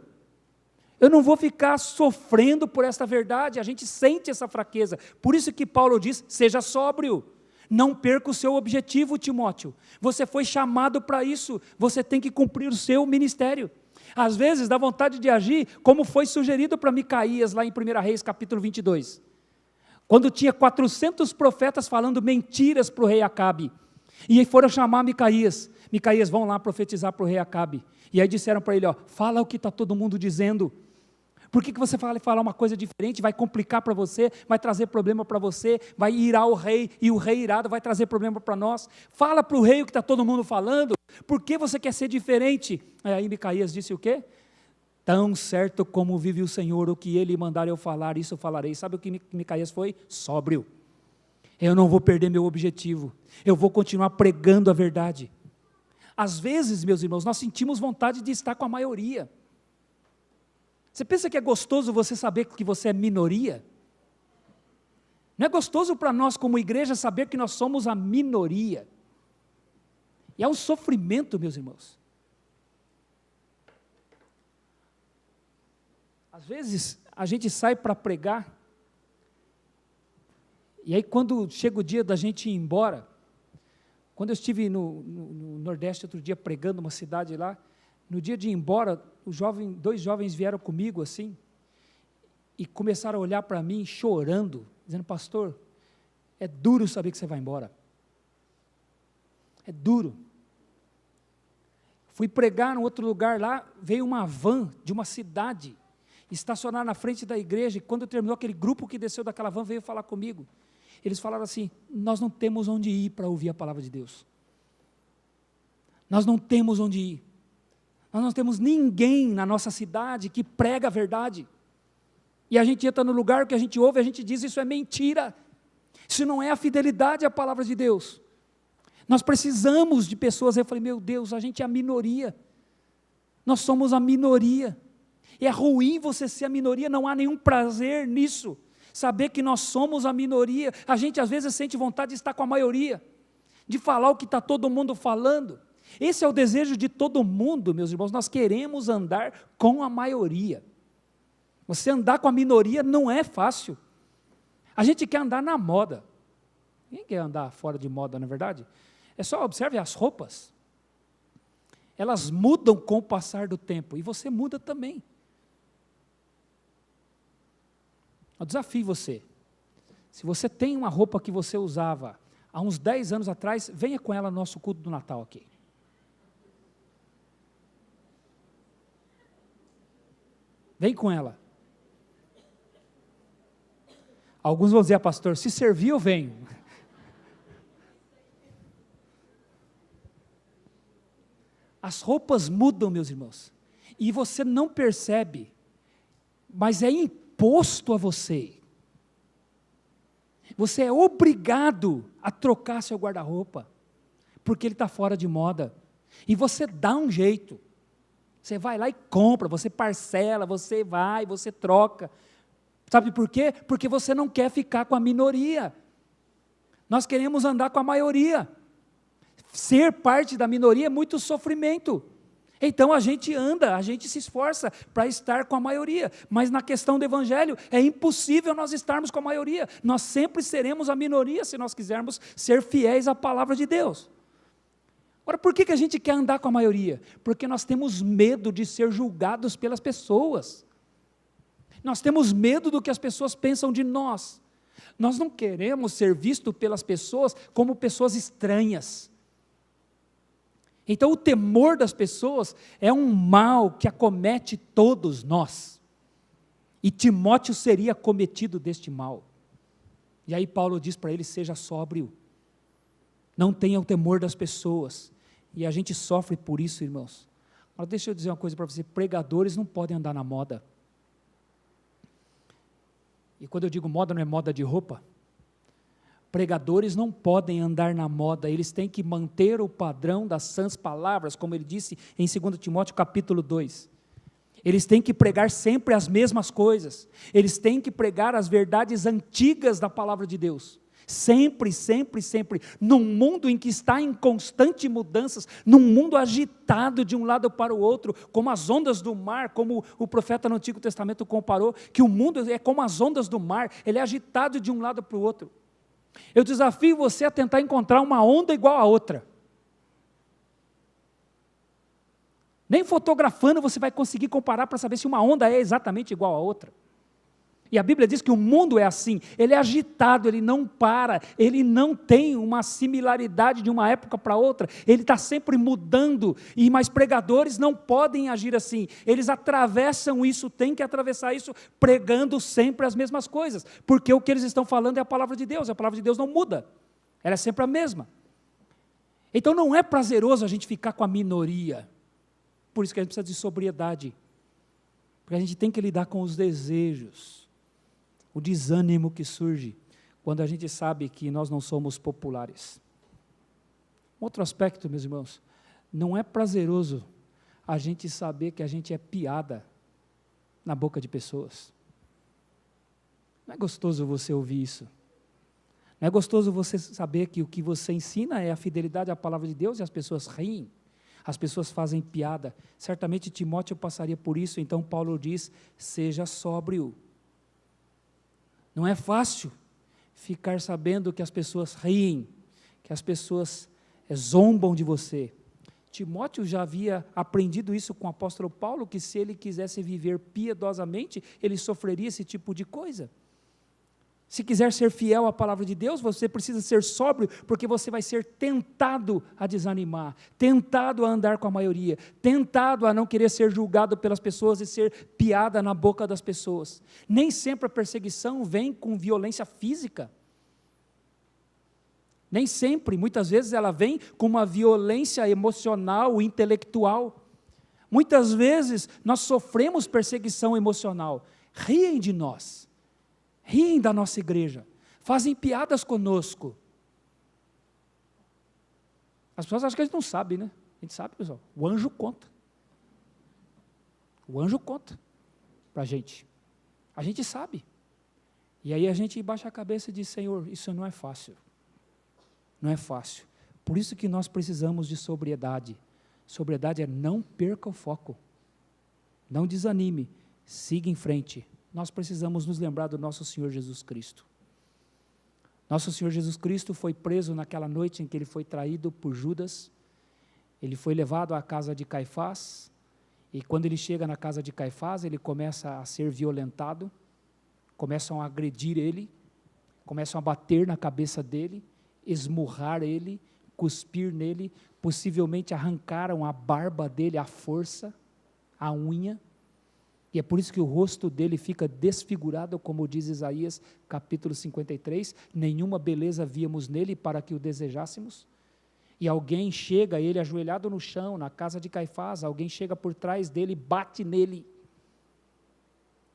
Eu não vou ficar sofrendo por esta verdade. A gente sente essa fraqueza. Por isso que Paulo diz: seja sóbrio. Não perca o seu objetivo, Timóteo. Você foi chamado para isso. Você tem que cumprir o seu ministério. Às vezes dá vontade de agir como foi sugerido para Micaías, lá em 1 Reis, capítulo 22. Quando tinha 400 profetas falando mentiras para o rei Acabe. E aí foram chamar Micaías. Micaías, vão lá profetizar para o rei Acabe. E aí disseram para ele: fala o que está todo mundo dizendo. Por que você fala uma coisa diferente? Vai complicar para você, vai trazer problema para você, vai irar o rei, e o rei irado vai trazer problema para nós. Fala para o rei o que está todo mundo falando. Por que você quer ser diferente? Aí Micaías disse o quê? Tão certo como vive o Senhor, o que Ele mandar eu falar, isso eu falarei. Sabe o que Micaías foi? Sóbrio. Eu não vou perder meu objetivo, eu vou continuar pregando a verdade. Às vezes, meus irmãos, nós sentimos vontade de estar com a maioria. Você pensa que é gostoso você saber que você é minoria? Não é gostoso para nós como igreja saber que nós somos a minoria? E é um sofrimento, meus irmãos. Às vezes a gente sai para pregar, e aí quando chega o dia da gente ir embora, quando eu estive no Nordeste outro dia pregando uma cidade lá, no dia de ir embora, dois jovens vieram comigo assim, e começaram a olhar para mim chorando, dizendo: pastor, é duro saber que você vai embora. É duro. Fui pregar em outro lugar lá, veio uma van de uma cidade, estacionar na frente da igreja, e quando terminou, aquele grupo que desceu daquela van veio falar comigo. Eles falaram assim: nós não temos onde ir para ouvir a palavra de Deus. Nós não temos onde ir. Nós não temos ninguém na nossa cidade que prega a verdade. E a gente entra no lugar, o que a gente ouve, a gente diz: isso é mentira. Isso não é a fidelidade à palavra de Deus. Nós precisamos de pessoas. Eu falei: meu Deus, a gente é a minoria. Nós somos a minoria. E é ruim você ser a minoria, não há nenhum prazer nisso. Saber que nós somos a minoria. A gente às vezes sente vontade de estar com a maioria, de falar o que está todo mundo falando. Esse é o desejo de todo mundo, meus irmãos. Nós queremos andar com a maioria. Você andar com a minoria não é fácil. A gente quer andar na moda. Quem quer andar fora de moda, na verdade? É só observe as roupas. Elas mudam com o passar do tempo, e você muda também. Eu desafio você. Se você tem uma roupa que você usava há uns 10 anos atrás, venha com ela no nosso culto do Natal aqui. Vem com ela. Alguns vão dizer: pastor, se servir eu venho. As roupas mudam, meus irmãos, e você não percebe, mas é imposto a você. Você é obrigado a trocar seu guarda-roupa, porque ele está fora de moda, e você dá um jeito. Você vai lá e compra, você parcela, você vai, você troca. Sabe por quê? Porque você não quer ficar com a minoria. Nós queremos andar com a maioria. Ser parte da minoria é muito sofrimento. Então a gente anda, a gente se esforça para estar com a maioria. Mas na questão do evangelho, é impossível nós estarmos com a maioria. Nós sempre seremos a minoria se nós quisermos ser fiéis à palavra de Deus. Agora, por que a gente quer andar com a maioria? Porque nós temos medo de ser julgados pelas pessoas. Nós temos medo do que as pessoas pensam de nós. Nós não queremos ser vistos pelas pessoas como pessoas estranhas. Então, o temor das pessoas é um mal que acomete todos nós. E Timóteo seria cometido deste mal. E aí Paulo diz para ele: seja sóbrio. Não tenha o temor das pessoas. E a gente sofre por isso, irmãos. Agora deixa eu dizer uma coisa para você: pregadores não podem andar na moda. E quando eu digo moda, não é moda de roupa. Pregadores não podem andar na moda, eles têm que manter o padrão das sãs palavras, como ele disse em 2 Timóteo capítulo 2. Eles têm que pregar sempre as mesmas coisas. Eles têm que pregar as verdades antigas da palavra de Deus. Sempre, sempre, sempre. Num mundo em que está em constante mudanças, num mundo agitado de um lado para o outro, como as ondas do mar, como o profeta no Antigo Testamento comparou, que o mundo é como as ondas do mar, ele é agitado de um lado para o outro. Eu desafio você a tentar encontrar uma onda igual a outra. Nem fotografando você vai conseguir comparar para saber se uma onda é exatamente igual a outra. E a Bíblia diz que o mundo é assim, ele é agitado, ele não para, ele não tem uma similaridade de uma época para outra, ele está sempre mudando, mas pregadores não podem agir assim, eles atravessam isso, têm que atravessar isso, pregando sempre as mesmas coisas, porque o que eles estão falando é a palavra de Deus não muda, ela é sempre a mesma. Então não é prazeroso a gente ficar com a minoria, por isso que a gente precisa de sobriedade, porque a gente tem que lidar com os desejos, o desânimo que surge quando a gente sabe que nós não somos populares. Outro aspecto, meus irmãos, não é prazeroso a gente saber que a gente é piada na boca de pessoas. Não é gostoso você ouvir isso. Não é gostoso você saber que o que você ensina é a fidelidade à palavra de Deus e as pessoas riem. As pessoas fazem piada. Certamente Timóteo passaria por isso, então Paulo diz, seja sóbrio. Não é fácil ficar sabendo que as pessoas riem, que as pessoas zombam de você. Timóteo já havia aprendido isso com o apóstolo Paulo, que se ele quisesse viver piedosamente, ele sofreria esse tipo de coisa. Se quiser ser fiel à palavra de Deus, você precisa ser sóbrio, porque você vai ser tentado a desanimar, tentado a andar com a maioria, tentado a não querer ser julgado pelas pessoas e ser piada na boca das pessoas. Nem sempre a perseguição vem com violência física. Nem sempre, muitas vezes ela vem com uma violência emocional, intelectual. Muitas vezes nós sofremos perseguição emocional. Riem de nós. Riem da nossa igreja, fazem piadas conosco. As pessoas acham que a gente não sabe, né? A gente sabe, pessoal. O anjo conta. O anjo conta para a gente. A gente sabe. E aí a gente baixa a cabeça e diz, Senhor, isso não é fácil. Não é fácil. Por isso que nós precisamos de sobriedade. Sobriedade é não perca o foco. Não desanime. Siga em frente. Nós precisamos nos lembrar do nosso Senhor Jesus Cristo. Nosso Senhor Jesus Cristo foi preso naquela noite em que ele foi traído por Judas. Ele foi levado à casa de Caifás, e quando ele chega na casa de Caifás, ele começa a ser violentado, começam a agredir ele, começam a bater na cabeça dele, esmurrar ele, cuspir nele, possivelmente arrancaram a barba dele à força, a unha, e é por isso que o rosto dele fica desfigurado, como diz Isaías, capítulo 53, nenhuma beleza víamos nele para que o desejássemos. E alguém chega, ele ajoelhado no chão, na casa de Caifás, alguém chega por trás dele, bate nele,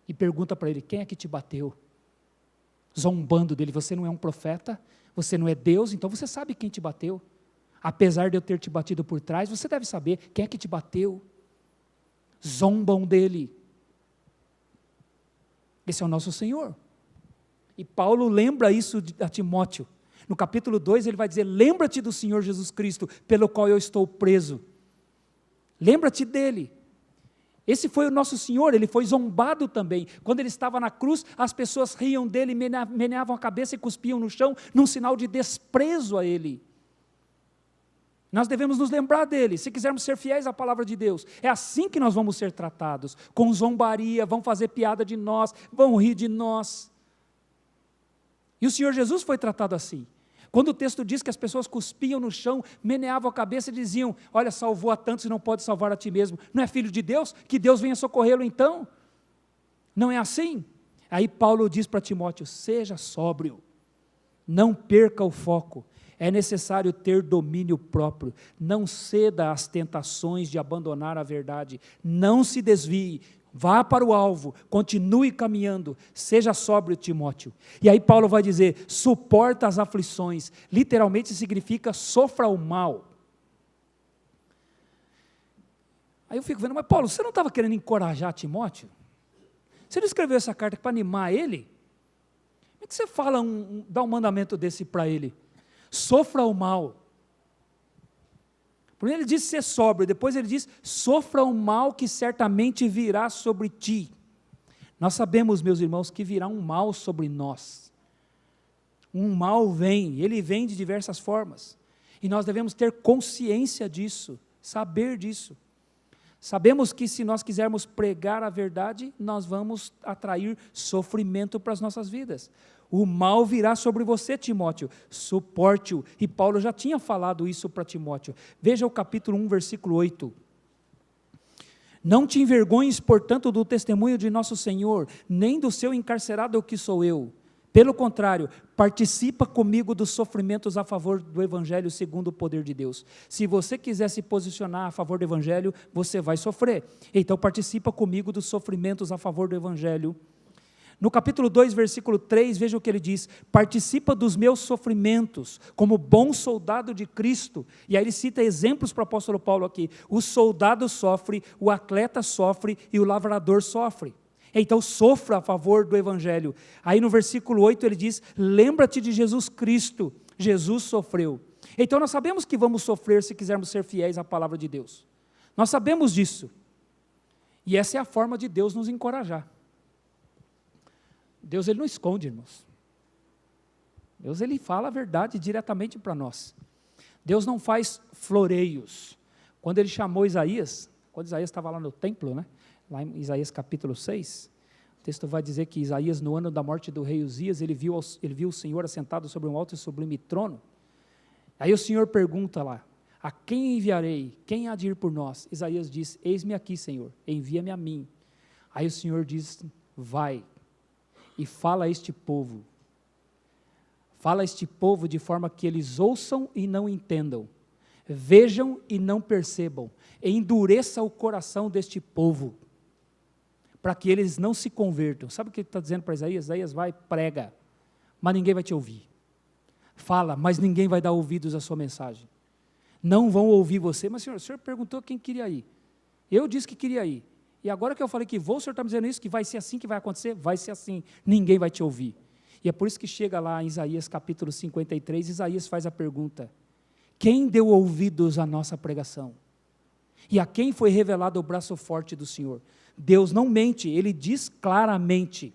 e pergunta para ele, quem é que te bateu? Zombando dele, você não é um profeta, você não é Deus, então você sabe quem te bateu. Apesar de eu ter te batido por trás, você deve saber quem é que te bateu. Zombam dele. Esse é o nosso Senhor. E Paulo lembra isso a Timóteo. No capítulo 2 ele vai dizer, lembra-te do Senhor Jesus Cristo, pelo qual eu estou preso. Lembra-te dele. Esse foi o nosso Senhor, ele foi zombado também. Quando ele estava na cruz, as pessoas riam dele, meneavam a cabeça e cuspiam no chão, num sinal de desprezo a ele. Nós devemos nos lembrar dele, se quisermos ser fiéis à palavra de Deus. É assim que nós vamos ser tratados, com zombaria, vão fazer piada de nós, vão rir de nós. E o Senhor Jesus foi tratado assim. Quando o texto diz que as pessoas cuspiam no chão, meneavam a cabeça e diziam, olha, salvou a tantos e não pode salvar a ti mesmo. Não é filho de Deus? Que Deus venha socorrê-lo então. Não é assim? Aí Paulo diz para Timóteo, seja sóbrio, não perca o foco. É necessário ter domínio próprio, não ceda às tentações de abandonar a verdade, não se desvie, vá para o alvo, continue caminhando, seja sóbrio, Timóteo. E aí Paulo vai dizer, suporta as aflições, literalmente significa sofra o mal. Aí eu fico vendo, mas Paulo, você não estava querendo encorajar Timóteo? Você não escreveu essa carta para animar ele? Como é que você fala, dá um mandamento desse para ele? Sofra o mal. Primeiro ele diz ser sóbrio, depois ele diz, sofra o mal que certamente virá sobre ti. Nós sabemos, meus irmãos, que virá um mal sobre nós. Um mal vem, ele vem de diversas formas. E nós devemos ter consciência disso, saber disso. Sabemos que se nós quisermos pregar a verdade, nós vamos atrair sofrimento para as nossas vidas. O mal virá sobre você, Timóteo, suporte-o. E Paulo já tinha falado isso para Timóteo. Veja o capítulo 1, versículo 8. Não te envergonhes, portanto, do testemunho de nosso Senhor, nem do seu encarcerado que sou eu. Pelo contrário, participa comigo dos sofrimentos a favor do Evangelho segundo o poder de Deus. Se você quiser se posicionar a favor do Evangelho, você vai sofrer. Então participa comigo dos sofrimentos a favor do Evangelho. No capítulo 2, versículo 3, veja o que ele diz, participa dos meus sofrimentos, como bom soldado de Cristo. E aí ele cita exemplos para o apóstolo Paulo aqui. O soldado sofre, o atleta sofre e o lavrador sofre. Então sofra a favor do Evangelho. Aí no versículo 8 ele diz, lembra-te de Jesus Cristo, Jesus sofreu. Então nós sabemos que vamos sofrer se quisermos ser fiéis à palavra de Deus. Nós sabemos disso. E essa é a forma de Deus nos encorajar. Deus ele não esconde, irmãos. Deus ele fala a verdade diretamente para nós. Deus não faz floreios. Quando ele chamou Isaías, quando Isaías estava lá no templo, né? Lá em Isaías capítulo 6, o texto vai dizer que Isaías, no ano da morte do rei Uzias, ele viu o Senhor assentado sobre um alto e sublime trono. Aí o Senhor pergunta lá, a quem enviarei? Quem há de ir por nós? Isaías diz, eis-me aqui, Senhor, envia-me a mim. Aí o Senhor diz, vai e fala a este povo. Fala a este povo de forma que eles ouçam e não entendam, vejam e não percebam, endureça o coração deste povo, para que eles não se convertam. Sabe o que ele está dizendo para Isaías? Isaías vai, prega, mas ninguém vai te ouvir. Fala, mas ninguém vai dar ouvidos à sua mensagem. Não vão ouvir você. Mas o senhor perguntou quem queria ir. Eu disse que queria ir. E agora que eu falei que vou, o senhor está me dizendo isso, que vai ser assim que vai acontecer? Vai ser assim, ninguém vai te ouvir. E é por isso que chega lá em Isaías capítulo 53, Isaías faz a pergunta, quem deu ouvidos à nossa pregação? E a quem foi revelado o braço forte do Senhor? Deus não mente, ele diz claramente.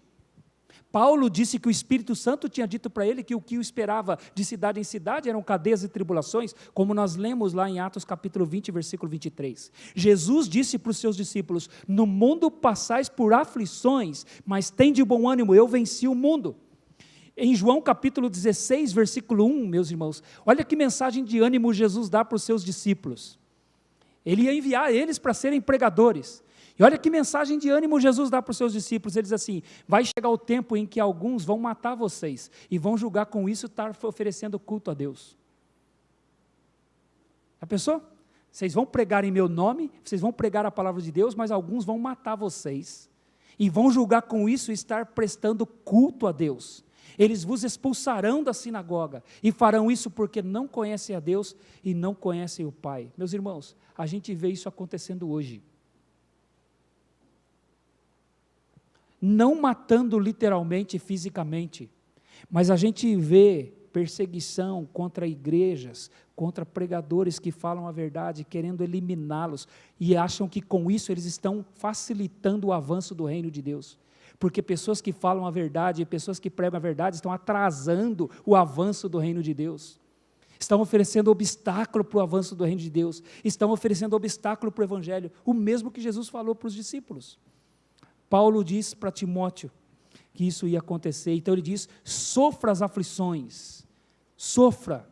Paulo disse que o Espírito Santo tinha dito para ele que o que o esperava de cidade em cidade eram cadeias e tribulações, como nós lemos lá em Atos capítulo 20, versículo 23. Jesus disse para os seus discípulos, no mundo passais por aflições, mas tem de bom ânimo, eu venci o mundo. Em João capítulo 16, versículo 1, meus irmãos, olha que mensagem de ânimo Jesus dá para os seus discípulos. Ele ia enviar eles para serem pregadores. E olha que mensagem de ânimo Jesus dá para os seus discípulos. Ele diz assim, vai chegar o tempo em que alguns vão matar vocês, e vão julgar com isso estar oferecendo culto a Deus. Já pensou? Vocês vão pregar em meu nome, vocês vão pregar a palavra de Deus, mas alguns vão matar vocês, e vão julgar com isso estar prestando culto a Deus. Eles vos expulsarão da sinagoga, e farão isso porque não conhecem a Deus, e não conhecem o Pai. Meus irmãos, a gente vê isso acontecendo hoje. Não matando literalmente, fisicamente, mas a gente vê perseguição contra igrejas, contra pregadores que falam a verdade, querendo eliminá-los, e acham que com isso eles estão facilitando o avanço do reino de Deus, porque pessoas que falam a verdade, pessoas que pregam a verdade, estão atrasando o avanço do reino de Deus, estão oferecendo obstáculo para o avanço do reino de Deus, estão oferecendo obstáculo para o Evangelho, o mesmo que Jesus falou para os discípulos. Paulo diz para Timóteo que isso ia acontecer, então ele diz, sofra as aflições, sofra.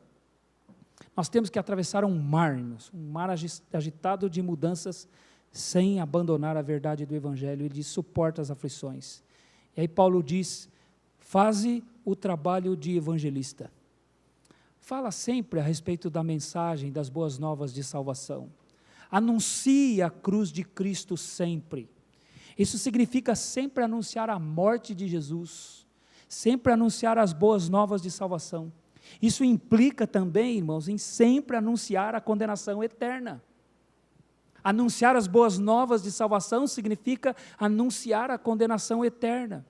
Nós temos que atravessar um mar agitado de mudanças, sem abandonar a verdade do Evangelho. Ele diz, suporta as aflições. E aí Paulo diz, faze o trabalho de evangelista. Fala sempre a respeito da mensagem, das boas novas de salvação. Anuncie a cruz de Cristo sempre. Isso significa sempre anunciar a morte de Jesus, sempre anunciar as boas novas de salvação. Isso implica também, irmãos, em sempre anunciar a condenação eterna. Anunciar as boas novas de salvação significa anunciar a condenação eterna.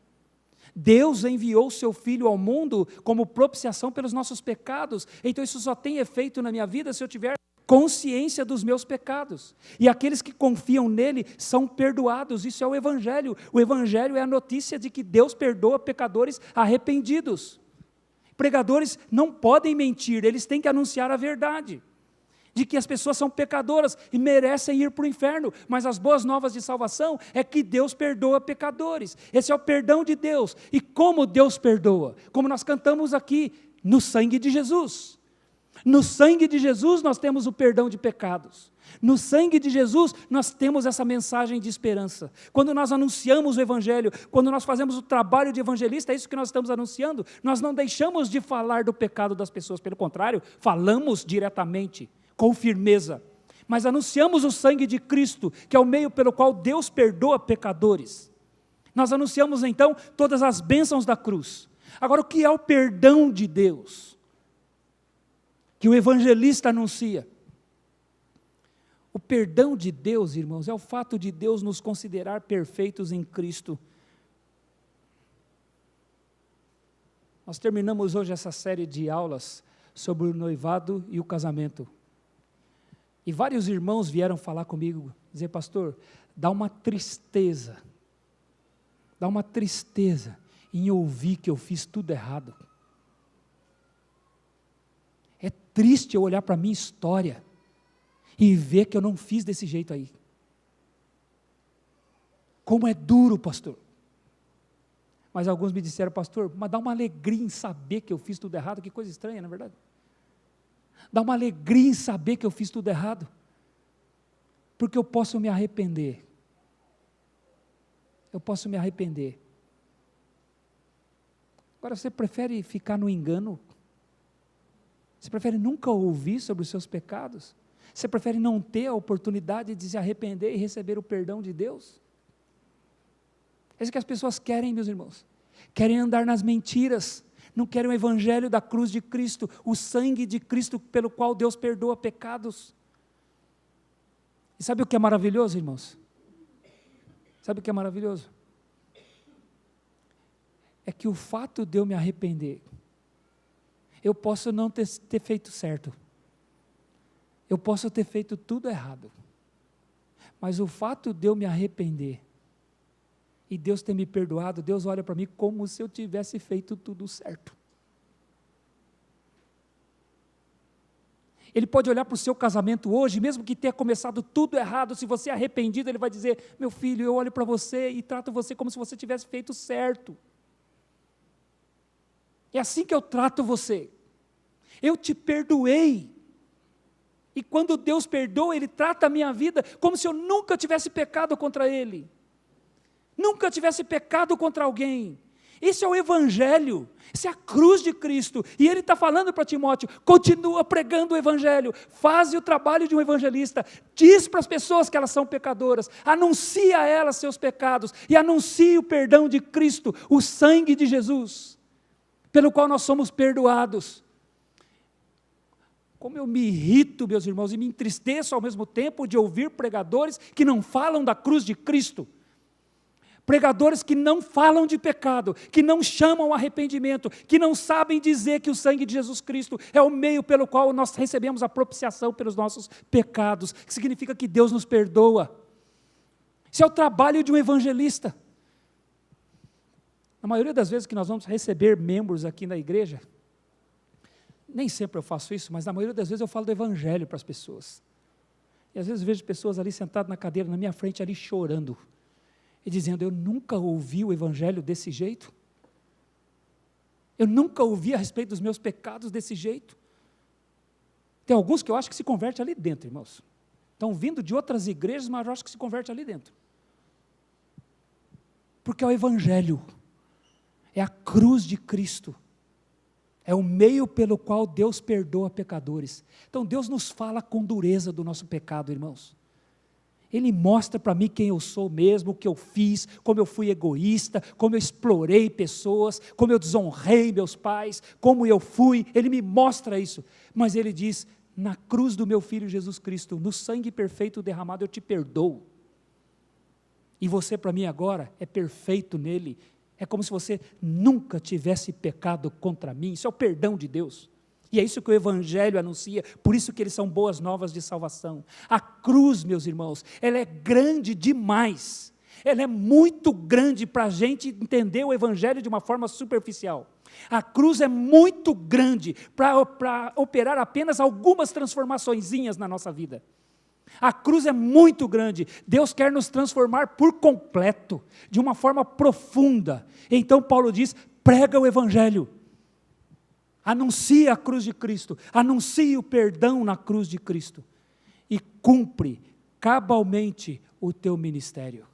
Deus enviou o seu Filho ao mundo como propiciação pelos nossos pecados. Então isso só tem efeito na minha vida se eu tiver consciência dos meus pecados. E aqueles que confiam nele são perdoados. Isso é o Evangelho. O Evangelho é a notícia de que Deus perdoa pecadores arrependidos. Pregadores não podem mentir, eles têm que anunciar a verdade. De que as pessoas são pecadoras e merecem ir para o inferno, mas as boas novas de salvação é que Deus perdoa pecadores. Esse é o perdão de Deus. E como Deus perdoa? Como nós cantamos aqui, no sangue de Jesus. No sangue de Jesus nós temos o perdão de pecados. No sangue de Jesus nós temos essa mensagem de esperança. Quando nós anunciamos o Evangelho, quando nós fazemos o trabalho de evangelista, é isso que nós estamos anunciando, nós não deixamos de falar do pecado das pessoas, pelo contrário, falamos diretamente, com firmeza, mas anunciamos o sangue de Cristo, que é o meio pelo qual Deus perdoa pecadores. Nós anunciamos então todas as bênçãos da cruz. Agora, o que é o perdão de Deus? Que o evangelista anuncia. O perdão de Deus, irmãos, é o fato de Deus nos considerar perfeitos em Cristo. Nós terminamos hoje essa série de aulas sobre o noivado e o casamento. E vários irmãos vieram falar comigo, dizer, pastor, dá uma tristeza em ouvir que eu fiz tudo errado. É triste eu olhar para a minha história e ver que eu não fiz desse jeito aí. Como é duro, pastor. Mas alguns me disseram, pastor, mas dá uma alegria em saber que eu fiz tudo errado, que coisa estranha, não é verdade? Dá uma alegria em saber que eu fiz tudo errado, porque eu posso me arrepender. Eu posso me arrepender. Agora, você prefere ficar no engano? Você prefere nunca ouvir sobre os seus pecados? Você prefere não ter a oportunidade de se arrepender e receber o perdão de Deus? É isso que as pessoas querem, meus irmãos. Querem andar nas mentiras. Não querem o evangelho da cruz de Cristo, o sangue de Cristo pelo qual Deus perdoa pecados. E sabe o que é maravilhoso, irmãos? Sabe o que é maravilhoso? É que o fato de eu me arrepender, eu posso não ter feito certo, eu posso ter feito tudo errado, mas o fato de eu me arrepender, e Deus ter me perdoado, Deus olha para mim como se eu tivesse feito tudo certo. Ele pode olhar para o seu casamento hoje, mesmo que tenha começado tudo errado, se você é arrependido, Ele vai dizer, meu filho, eu olho para você e trato você como se você tivesse feito certo. É assim que eu trato você. Eu te perdoei. E quando Deus perdoa, Ele trata a minha vida como se eu nunca tivesse pecado contra Ele. Nunca tivesse pecado contra alguém. Esse é o Evangelho, essa é a cruz de Cristo, e ele está falando para Timóteo, continua pregando o Evangelho, faz o trabalho de um evangelista, diz para as pessoas que elas são pecadoras, anuncia a elas seus pecados, e anuncia o perdão de Cristo, o sangue de Jesus, pelo qual nós somos perdoados. Como eu me irrito, meus irmãos, e me entristeço ao mesmo tempo de ouvir pregadores que não falam da cruz de Cristo, pregadores que não falam de pecado, que não chamam ao arrependimento, que não sabem dizer que o sangue de Jesus Cristo é o meio pelo qual nós recebemos a propiciação pelos nossos pecados, que significa que Deus nos perdoa. Isso é o trabalho de um evangelista. Na maioria das vezes que nós vamos receber membros aqui na igreja, nem sempre eu faço isso, mas na maioria das vezes eu falo do evangelho para as pessoas. E às vezes vejo pessoas ali sentadas na cadeira, na minha frente, ali chorando, e dizendo, eu nunca ouvi o evangelho desse jeito, eu nunca ouvi a respeito dos meus pecados desse jeito. Tem alguns que eu acho que se convertem ali dentro, irmãos, estão vindo de outras igrejas, mas eu acho que se convertem ali dentro, porque é o evangelho, é a cruz de Cristo, é o meio pelo qual Deus perdoa pecadores. Então Deus nos fala com dureza do nosso pecado, irmãos. Ele mostra para mim quem eu sou mesmo, o que eu fiz, como eu fui egoísta, como eu explorei pessoas, como eu desonrei meus pais, como eu fui, Ele me mostra isso. Mas Ele diz, na cruz do meu Filho Jesus Cristo, no sangue perfeito derramado, eu te perdoo. E você para mim agora é perfeito nele. É como se você nunca tivesse pecado contra mim. Isso é o perdão de Deus. E é isso que o Evangelho anuncia, por isso que eles são boas novas de salvação. A cruz, meus irmãos, ela é grande demais. Ela é muito grande para a gente entender o Evangelho de uma forma superficial. A cruz é muito grande para operar apenas algumas transformaçõezinhas na nossa vida. A cruz é muito grande. Deus quer nos transformar por completo, de uma forma profunda. Então Paulo diz, prega o Evangelho. Anuncia a cruz de Cristo, anuncia o perdão na cruz de Cristo. E cumpre cabalmente o teu ministério.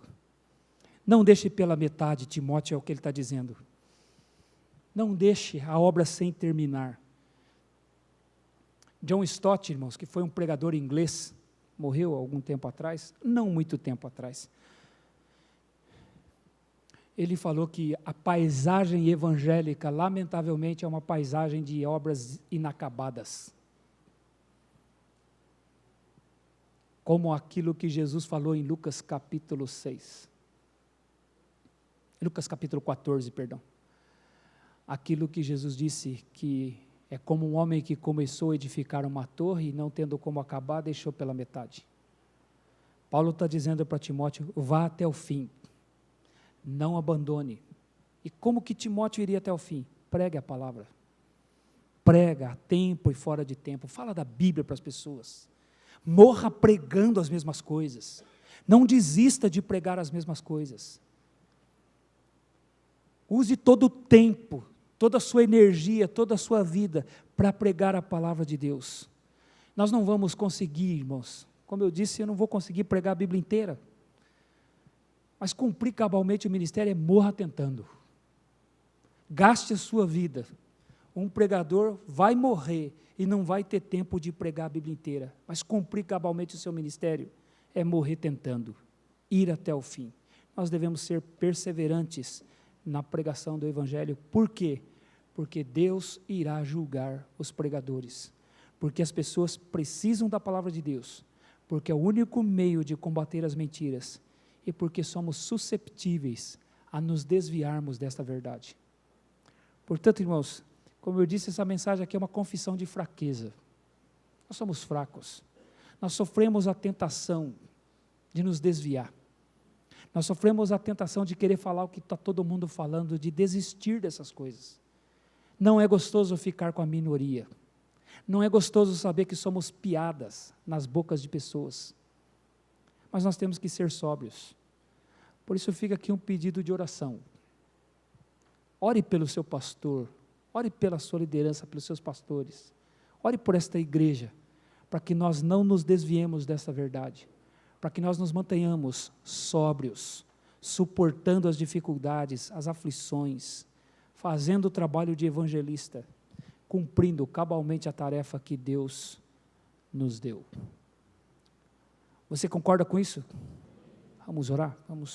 Não deixe pela metade, Timóteo, é o que ele está dizendo. Não deixe a obra sem terminar. John Stott, irmãos, que foi um pregador inglês, morreu há algum tempo atrás, não muito tempo atrás. Ele falou que a paisagem evangélica, lamentavelmente, é uma paisagem de obras inacabadas. Como aquilo que Jesus falou em Lucas capítulo 6. Lucas capítulo 14, perdão. Aquilo que Jesus disse que é como um homem que começou a edificar uma torre e não tendo como acabar, deixou pela metade. Paulo está dizendo para Timóteo, vá até o fim, não abandone. E como que Timóteo iria até o fim? Pregue a palavra. Prega a tempo e fora de tempo. Fala da Bíblia para as pessoas. Morra pregando as mesmas coisas. Não desista de pregar as mesmas coisas. Use todo o tempo, toda a sua energia, toda a sua vida para pregar a palavra de Deus. Nós não vamos conseguir, irmãos, como eu disse, eu não vou conseguir pregar a Bíblia inteira, mas cumprir cabalmente o ministério é morra tentando. Gaste a sua vida. Um pregador vai morrer e não vai ter tempo de pregar a Bíblia inteira, mas cumprir cabalmente o seu ministério é morrer tentando, ir até o fim. Nós devemos ser perseverantes na pregação do Evangelho. Por quê? Porque Deus irá julgar os pregadores, porque as pessoas precisam da palavra de Deus, porque é o único meio de combater as mentiras, e porque somos susceptíveis a nos desviarmos desta verdade. Portanto, irmãos, como eu disse, essa mensagem aqui é uma confissão de fraqueza. Nós somos fracos, nós sofremos a tentação de nos desviar. Nós sofremos a tentação de querer falar o que está todo mundo falando, de desistir dessas coisas. Não é gostoso ficar com a minoria. Não é gostoso saber que somos piadas nas bocas de pessoas. Mas nós temos que ser sóbrios. Por isso fica aqui um pedido de oração. Ore pelo seu pastor, ore pela sua liderança, pelos seus pastores. Ore por esta igreja, para que nós não nos desviemos dessa verdade. Para que nós nos mantenhamos sóbrios, suportando as dificuldades, as aflições, fazendo o trabalho de evangelista, cumprindo cabalmente a tarefa que Deus nos deu. Você concorda com isso? Vamos orar? Vamos